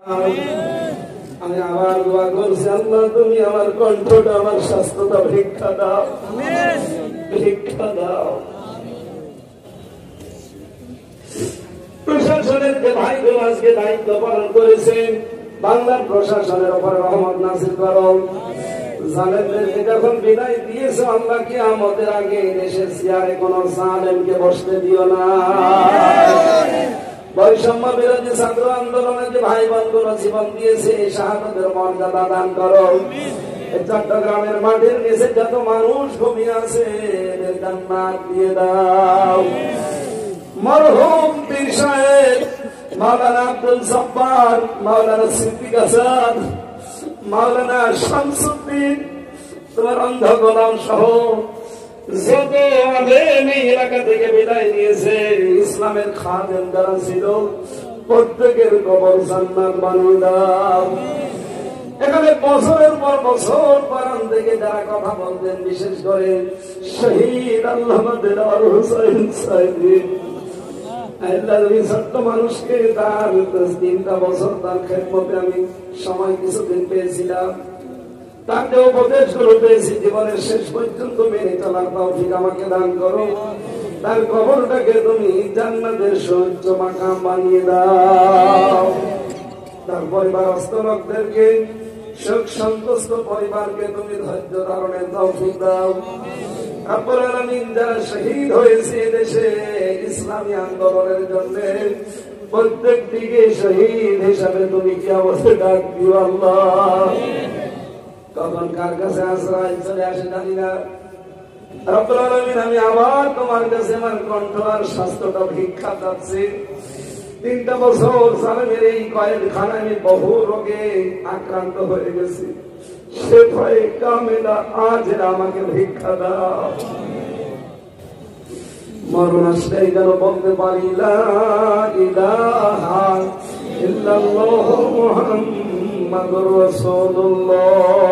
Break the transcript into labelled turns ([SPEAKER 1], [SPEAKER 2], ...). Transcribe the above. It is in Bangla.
[SPEAKER 1] আমি আবার দোয়া করছি, আল্লাহ তুমি আমার কণ্ঠটা, আমার স্বাস্থ্যটা ভিক্ষা দাও, ভিক্ষা দাও। প্রশাসনের যে ভাইগুলো আজকে দায়িত্ব পালন করেছেন, বাংলার প্রশাসনের উপরে রহমত নাযিল করো। জালেমদেরকে যখন বিদায় দিয়েছে, আল্লাহ কিয়ামতের আগে দেশের চেয়ারে কোন জালেমকে বসতে দিও না। বৈষম্য বিরোধী ছাত্র আন্দোলনে যে ভাই বোনগুলো জীবন দিয়েছে, এই শাহাদাতের মর্যাদা দান করো। চট্টগ্রামের মাটির নিচে যত মানুষ ঘুমিয়ে আছে, এদের জান্নাত দিয়ে দাও। মরহুম পীর সাহেব মাওলানা আব্দুল জব্বার, মাওলানা সিদ্দিক হাসান, মাওলানা শামসুদ্দিন, তোমার অন্ধ গোলাম সহ যত আলেম এই এলাকা থেকে বিদায় নিয়েছে, ইসলামের খাদেম যারা ছিল, প্রত্যেকের কবর জান্নাত বানিয়ে দাও। এখানে বছরের পর বছর পারান থেকে যারা কথা বলতেন, বিশেষ করে শহীদ আল্লামা দেওয়ার হোসেন সাইদি, ছোট্ট মানুষকে তার 3টা বছর তার খেদমতে আমি সময় কিছুদিন পেয়েছিলাম। তার যে উপদেশগুলো পেয়েছি, জীবনের শেষ পর্যন্ত মেনে চলার তৌফিক আমাকে দান করো। তার কবরটাকে তুমি জান্নাতের সহ্য মাকাম বানিয়ে দাও। তার পরিবারস্থ লোকদেরকে, শোক সন্তুষ্ট পরিবারকে তুমি ধৈর্য ধারণের তৌফিক দাও। রব্বুল আলামিন যারা শহীদ হয়েছে দেশে ইসলামী আন্দোলনের জন্য, প্রত্যেক দিকে শহীদ হিসাবে তুমি কিয়ামতে ডাক দিও আল্লাহ। কখন কার কাছে আশ্রয় চলে আসে জানি না। রব্বুল আলামিন আমি আবার তোমার কাছে আমার কণ্ঠ আর স্বাস্থ্যটা ভিক্ষা চাচ্ছি। 3টা বছর জালেমের এই কয়েদখানায় আমি বহু রোগে আক্রান্ত হয়ে গেছি। শেফায়ে কামেলা আজ আমাকে ভিক্ষা দাও। মরণ আসলে যেন বলতে পারি লা ইলাহা ইল্লাল্লাহু মুহাম্মাদুর রাসূলুল্লাহ।